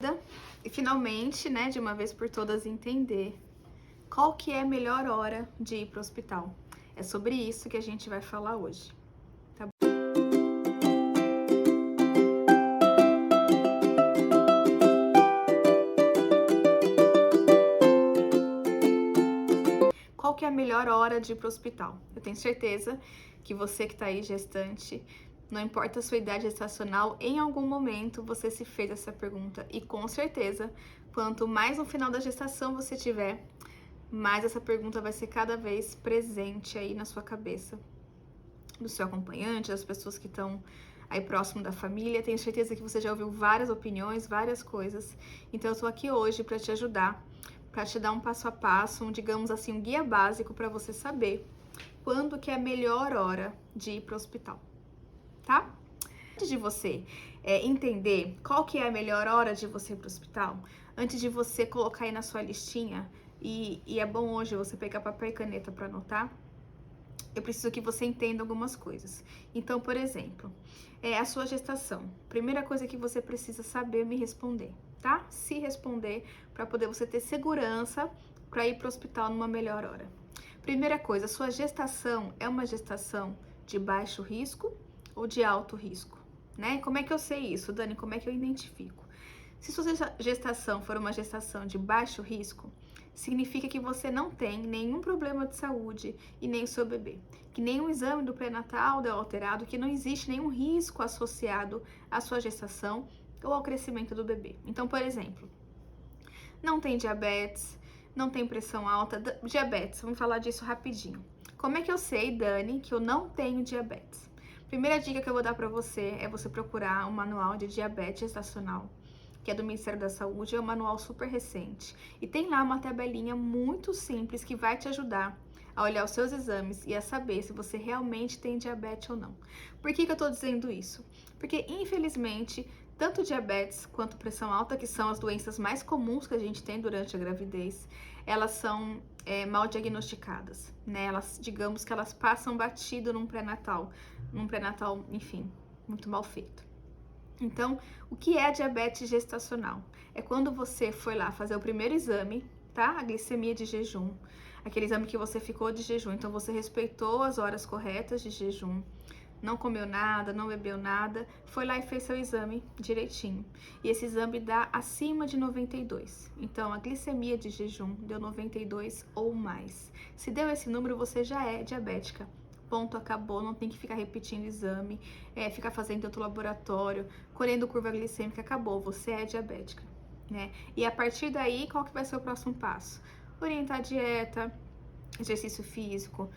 E finalmente, né, de uma vez por todas entender qual que é a melhor hora de ir para o hospital. É sobre isso que a gente vai falar hoje. Tá bom? Qual que é a melhor hora de ir para o hospital? Eu tenho certeza que você que tá aí gestante, não importa a sua idade gestacional, em algum momento você se fez essa pergunta. E com certeza, quanto mais no final da gestação você tiver, mais essa pergunta vai ser cada vez presente aí na sua cabeça, do seu acompanhante, das pessoas que estão aí próximo da família. Tenho certeza que você já ouviu várias opiniões, várias coisas. Então eu tô aqui hoje para te ajudar, para te dar um passo a passo, digamos assim, um guia básico para você saber quando que é a melhor hora de ir para o hospital, tá? Antes de você entender qual que é a melhor hora de você ir para o hospital, antes de você colocar aí na sua listinha, e é bom hoje você pegar papel e caneta para anotar, eu preciso que você entenda algumas coisas. Então, por exemplo, a sua gestação. Primeira coisa que você precisa saber me responder, tá? Se responder para poder você ter segurança para ir para o hospital numa melhor hora. Primeira coisa, a sua gestação é uma gestação de baixo risco ou de alto risco, né? Como é que eu sei isso, Dani? Como é que eu identifico? Se sua gestação for uma gestação de baixo risco, significa que você não tem nenhum problema de saúde e nem o seu bebê, que nenhum exame do pré-natal deu alterado, que não existe nenhum risco associado à sua gestação ou ao crescimento do bebê. Então, por exemplo, não tem diabetes, não tem pressão alta. Diabetes, vamos falar disso rapidinho. Como é que eu sei, Dani, que eu não tenho diabetes? Primeira dica que eu vou dar para você é você procurar um manual de diabetes gestacional, que é do Ministério da Saúde, é um manual super recente. E tem lá uma tabelinha muito simples que vai te ajudar a olhar os seus exames e a saber se você realmente tem diabetes ou não. Por que eu tô dizendo isso? Porque, infelizmente, tanto diabetes quanto pressão alta, que são as doenças mais comuns que a gente tem durante a gravidez, elas são mal diagnosticadas, né? Elas, digamos que elas passam batido num pré-natal, enfim, muito mal feito. Então, o que é a diabetes gestacional? É quando você foi lá fazer o primeiro exame, tá? A glicemia de jejum, aquele exame que você ficou de jejum. Então, você respeitou as horas corretas de jejum, não comeu nada, não bebeu nada, foi lá e fez seu exame direitinho. E esse exame dá acima de 92. Então, a glicemia de jejum deu 92 ou mais. Se deu esse número, você já é diabética. Ponto, acabou, não tem que ficar repetindo exame, ficar fazendo outro laboratório, colhendo curva glicêmica, acabou, você é diabética, né? E a partir daí, qual que vai ser o próximo passo? Orientar a dieta, exercício físico,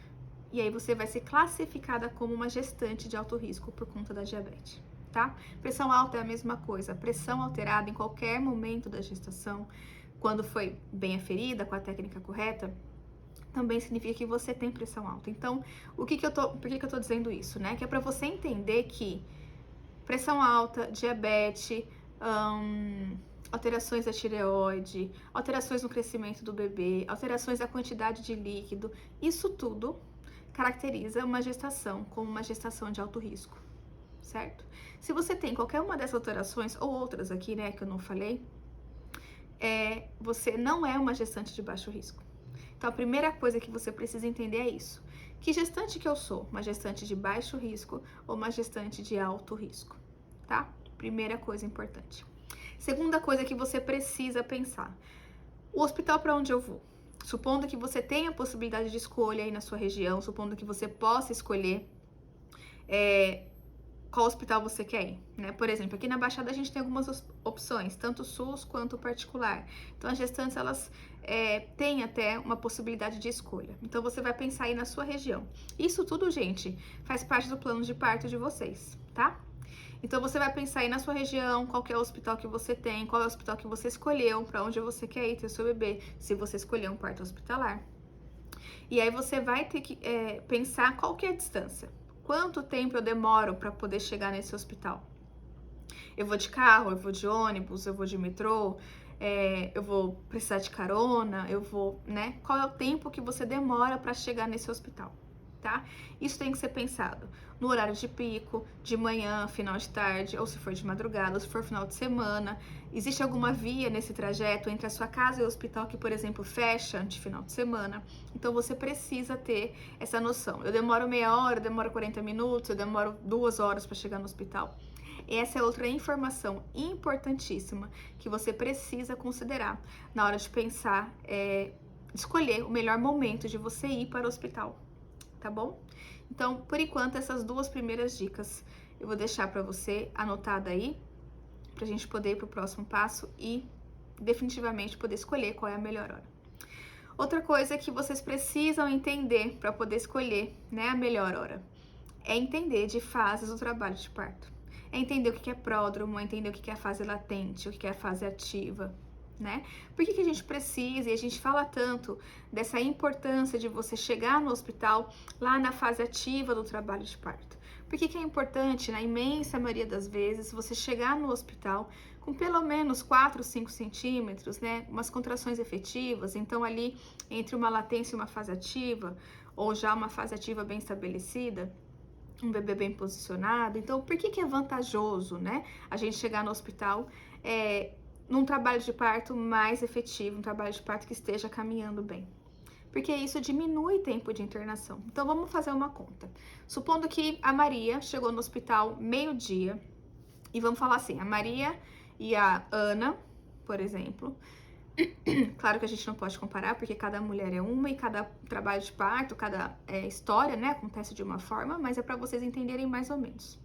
e aí você vai ser classificada como uma gestante de alto risco por conta da diabetes, tá? Pressão alta é a mesma coisa, pressão alterada em qualquer momento da gestação, quando foi bem aferida, com a técnica correta, também significa que você tem pressão alta. Então, por que eu tô dizendo isso, né? Que é para você entender que pressão alta, diabetes, alterações da tireoide, alterações no crescimento do bebê, alterações da quantidade de líquido, isso tudo caracteriza uma gestação como uma gestação de alto risco, certo? Se você tem qualquer uma dessas alterações, ou outras aqui, né, que eu não falei, você não é uma gestante de baixo risco. Então, a primeira coisa que você precisa entender é isso. Que gestante que eu sou? Uma gestante de baixo risco ou uma gestante de alto risco, tá? Primeira coisa importante. Segunda coisa que você precisa pensar. O hospital para onde eu vou? Supondo que você tenha a possibilidade de escolha aí na sua região, supondo que você possa escolher qual hospital você quer ir, né? Por exemplo, aqui na Baixada a gente tem algumas opções, tanto SUS quanto particular. Então, as gestantes, elas têm até uma possibilidade de escolha. Então, você vai pensar aí na sua região. Isso tudo, gente, faz parte do plano de parto de vocês, tá? Então, você vai pensar aí na sua região, qual que é o hospital que você tem, qual é o hospital que você escolheu, para onde você quer ir ter seu bebê, se você escolher um parto hospitalar. E aí, você vai ter que pensar qual que é a distância. Quanto tempo eu demoro para poder chegar nesse hospital? Eu vou de carro, eu vou de ônibus, eu vou de metrô, eu vou precisar de carona, eu vou, né? Qual é o tempo que você demora para chegar nesse hospital? tá? Isso tem que ser pensado no horário de pico, de manhã, final de tarde, ou se for de madrugada, ou se for final de semana. Existe alguma via nesse trajeto entre a sua casa e o hospital que, por exemplo, fecha de final de semana? Então você precisa ter essa noção. Eu demoro meia hora, eu demoro 40 minutos, eu demoro 2 horas para chegar no hospital. Essa é outra informação importantíssima que você precisa considerar na hora de pensar, escolher o melhor momento de você ir para o hospital, tá bom? Então, por enquanto, essas 2 primeiras dicas eu vou deixar para você anotada aí, pra gente poder ir pro próximo passo e definitivamente poder escolher qual é a melhor hora. Outra coisa que vocês precisam entender para poder escolher, né, a melhor hora, é entender de fases do trabalho de parto. É entender o que é pródromo, é entender o que é a fase latente, o que é a fase ativa, né? Por que a gente precisa, e a gente fala tanto dessa importância de você chegar no hospital lá na fase ativa do trabalho de parto? Por que é importante, na imensa maioria das vezes, você chegar no hospital com pelo menos 4, 5 centímetros, né? Umas contrações efetivas, então ali entre uma latência e uma fase ativa, ou já uma fase ativa bem estabelecida, um bebê bem posicionado. Então, por que é vantajoso, né, a gente chegar no hospital num trabalho de parto mais efetivo, um trabalho de parto que esteja caminhando bem? Porque isso diminui o tempo de internação. Então, vamos fazer uma conta. Supondo que a Maria chegou no hospital meio-dia, e vamos falar assim, a Maria e a Ana, por exemplo. Claro que a gente não pode comparar, porque cada mulher é uma e cada trabalho de parto, cada história, né, acontece de uma forma, mas é para vocês entenderem mais ou menos.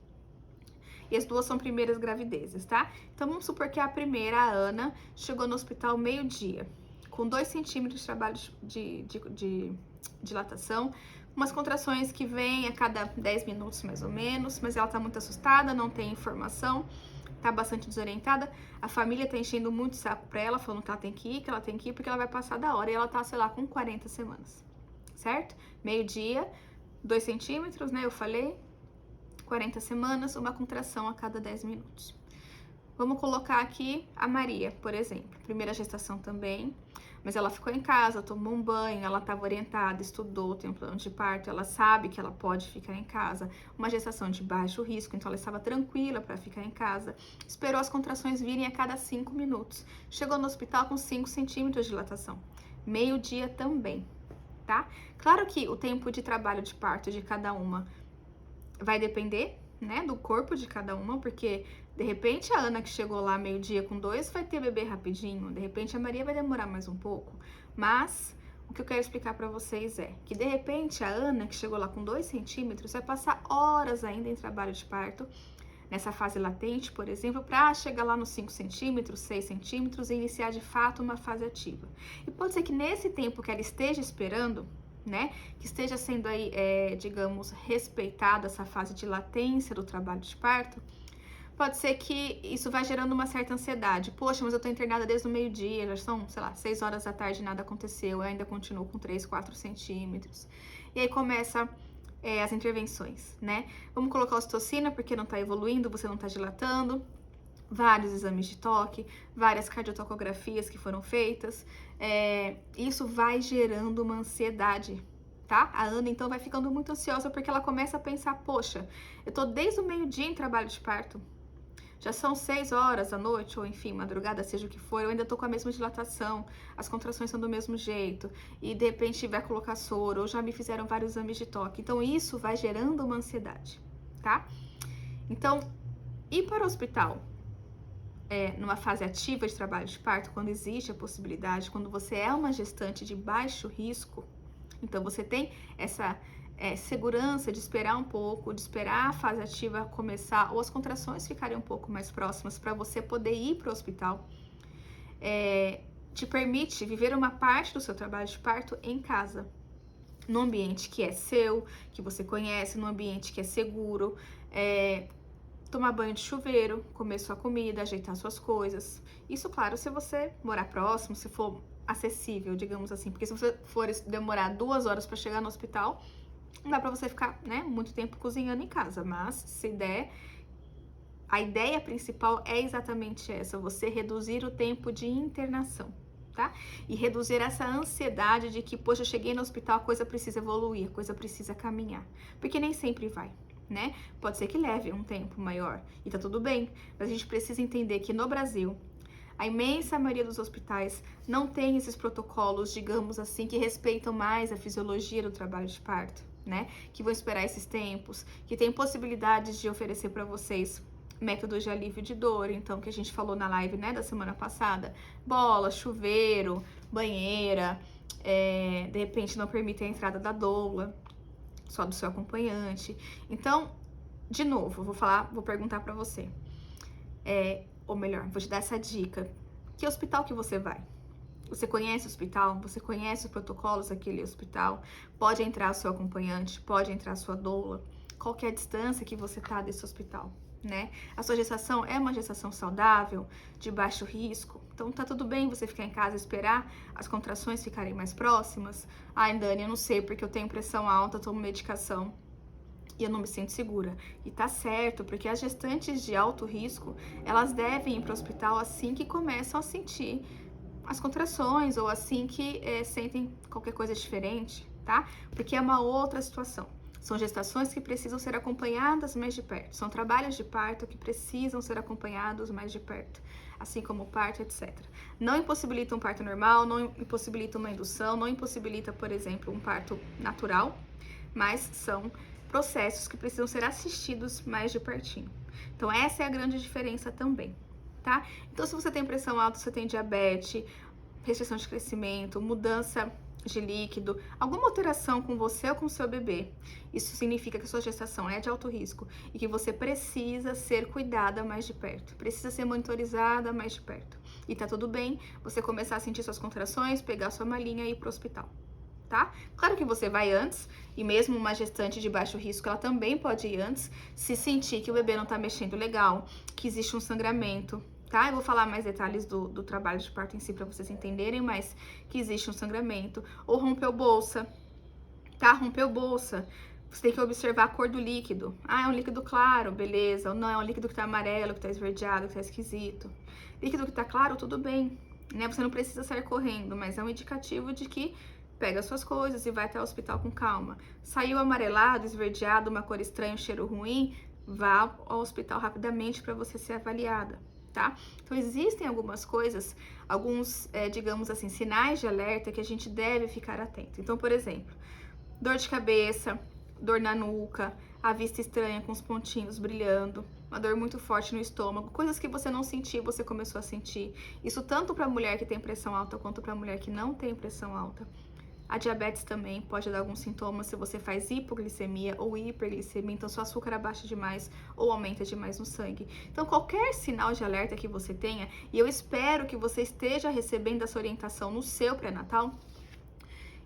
E as 2 são primeiras gravidezes, tá? Então, vamos supor que a primeira, a Ana, chegou no hospital meio-dia, com 2 centímetros de trabalho de dilatação, umas contrações que vêm a cada 10 minutos, mais ou menos, mas ela tá muito assustada, não tem informação, tá bastante desorientada, a família tá enchendo muito o saco pra ela, falando que ela tem que ir, porque ela vai passar da hora, e ela tá, sei lá, com 40 semanas, certo? Meio-dia, 2 centímetros, né, eu falei, 40 semanas, uma contração a cada 10 minutos. Vamos colocar aqui a Maria, por exemplo, primeira gestação também, mas ela ficou em casa, tomou um banho, ela estava orientada, estudou, tem um plano de parto, ela sabe que ela pode ficar em casa, uma gestação de baixo risco, então ela estava tranquila para ficar em casa, esperou as contrações virem a cada 5 minutos, chegou no hospital com 5 centímetros de dilatação, meio-dia também, tá? Claro que o tempo de trabalho de parto de cada uma vai depender, né, do corpo de cada uma, porque de repente a Ana que chegou lá meio-dia com 2 vai ter bebê rapidinho, de repente a Maria vai demorar mais um pouco, mas o que eu quero explicar para vocês é que de repente a Ana que chegou lá com 2 centímetros vai passar horas ainda em trabalho de parto, nessa fase latente, por exemplo, para chegar lá nos 5 centímetros, 6 centímetros e iniciar de fato uma fase ativa. E pode ser que nesse tempo que ela esteja esperando, né, que esteja sendo aí, digamos, respeitada essa fase de latência do trabalho de parto, pode ser que isso vai gerando uma certa ansiedade. Poxa, mas eu tô internada desde o meio-dia, já são, sei lá, 6 horas da tarde e nada aconteceu, eu ainda continuo com 3, 4 centímetros. E aí começa as intervenções, né? Vamos colocar ocitocina porque não tá evoluindo, você não tá dilatando. Vários exames de toque, várias cardiotocografias que foram feitas. Isso vai gerando uma ansiedade, tá? A Ana, então, vai ficando muito ansiosa porque ela começa a pensar, poxa, eu tô desde o meio-dia em trabalho de parto, já são 6 horas da noite, ou enfim, madrugada, seja o que for, eu ainda tô com a mesma dilatação, as contrações são do mesmo jeito, e de repente vai colocar soro, ou já me fizeram vários exames de toque. Então, isso vai gerando uma ansiedade, tá? Então, ir para o hospital numa fase ativa de trabalho de parto, quando existe a possibilidade, quando você é uma gestante de baixo risco, então você tem essa segurança de esperar um pouco, de esperar a fase ativa começar ou as contrações ficarem um pouco mais próximas para você poder ir para o hospital, te permite viver uma parte do seu trabalho de parto em casa, num ambiente que é seu, que você conhece, num ambiente que é seguro, tomar banho de chuveiro, comer sua comida, ajeitar suas coisas. Isso, claro, se você morar próximo, se for acessível, digamos assim, porque se você for demorar 2 horas para chegar no hospital, não dá para você ficar, né, muito tempo cozinhando em casa, mas se der, a ideia principal é exatamente essa, você reduzir o tempo de internação, tá? E reduzir essa ansiedade de que, poxa, eu cheguei no hospital, a coisa precisa evoluir, a coisa precisa caminhar. Porque nem sempre vai, né? Pode ser que leve um tempo maior e tá tudo bem, mas a gente precisa entender que no Brasil, a imensa maioria dos hospitais não tem esses protocolos, digamos assim, que respeitam mais a fisiologia do trabalho de parto, né? Que vão esperar esses tempos, que tem possibilidades de oferecer para vocês métodos de alívio de dor, então, que a gente falou na live, né, da semana passada, bola, chuveiro, banheira, de repente não permite a entrada da doula, só do seu acompanhante. Então, de novo, vou perguntar para você, ou melhor, vou te dar essa dica. Que hospital que você vai? Você conhece o hospital? Você conhece os protocolos daquele hospital? Pode entrar seu acompanhante? Pode entrar sua doula? Qual que é a distância que você tá desse hospital, né? A sua gestação é uma gestação saudável, de baixo risco? Então tá tudo bem você ficar em casa e esperar as contrações ficarem mais próximas? Ai, Dani, eu não sei, porque eu tenho pressão alta, tomo medicação e eu não me sinto segura. E tá certo, porque as gestantes de alto risco, elas devem ir para o hospital assim que começam a sentir as contrações ou assim que sentem qualquer coisa diferente, tá? Porque é uma outra situação. São gestações que precisam ser acompanhadas mais de perto. São trabalhos de parto que precisam ser acompanhados mais de perto. Assim como o parto, etc. Não impossibilita um parto normal, não impossibilita uma indução, não impossibilita, por exemplo, um parto natural, mas são processos que precisam ser assistidos mais de pertinho. Então, essa é a grande diferença também, tá? Então, se você tem pressão alta, você tem diabetes, restrição de crescimento, mudança de líquido, alguma alteração com você ou com o seu bebê, isso significa que a sua gestação é de alto risco e que você precisa ser cuidada mais de perto, precisa ser monitorizada mais de perto. E tá tudo bem você começar a sentir suas contrações, pegar sua malinha e ir pro hospital, tá? Claro que você vai antes, e mesmo uma gestante de baixo risco, ela também pode ir antes, se sentir que o bebê não tá mexendo legal, que existe um sangramento, tá? Eu vou falar mais detalhes do trabalho de parto em si pra vocês entenderem, mas que existe um sangramento, ou rompeu bolsa, tá? Rompeu bolsa, você tem que observar a cor do líquido. Ah, é um líquido claro, beleza, ou não, é um líquido que tá amarelo, que tá esverdeado, que tá esquisito. Líquido que tá claro, tudo bem, né? Você não precisa sair correndo, mas é um indicativo de que pega suas coisas e vai até o hospital com calma. Saiu amarelado, esverdeado, uma cor estranha, um cheiro ruim, vá ao hospital rapidamente para você ser avaliada, tá? Então, existem algumas coisas, alguns, digamos assim, sinais de alerta que a gente deve ficar atento. Então, por exemplo, dor de cabeça, dor na nuca, a vista estranha com os pontinhos brilhando, uma dor muito forte no estômago, coisas que você não sentiu, você começou a sentir. Isso tanto para mulher que tem pressão alta quanto para mulher que não tem pressão alta. A diabetes também pode dar alguns sintomas se você faz hipoglicemia ou hiperglicemia, então seu açúcar abaixa demais ou aumenta demais no sangue. Então, qualquer sinal de alerta que você tenha, e eu espero que você esteja recebendo essa orientação no seu pré-natal,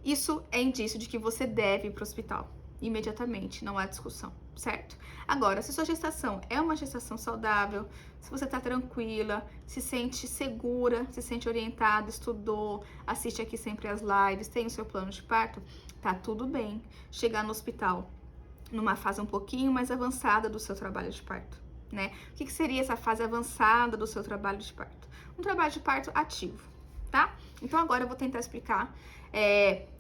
isso é indício de que você deve ir para o hospital imediatamente, não há discussão, certo? Agora, se sua gestação é uma gestação saudável, se você tá tranquila, se sente segura, se sente orientada, estudou, assiste aqui sempre as lives, tem o seu plano de parto, tá tudo bem chegar no hospital numa fase um pouquinho mais avançada do seu trabalho de parto, né? O que seria essa fase avançada do seu trabalho de parto? Um trabalho de parto ativo, tá? Então agora eu vou tentar explicar,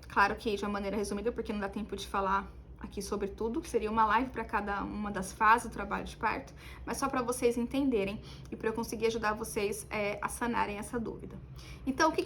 claro que de uma maneira resumida, porque não dá tempo de falar aqui sobre tudo, que seria uma live para cada uma das fases do trabalho de parto, mas só para vocês entenderem e para eu conseguir ajudar vocês a sanarem essa dúvida. Então, o que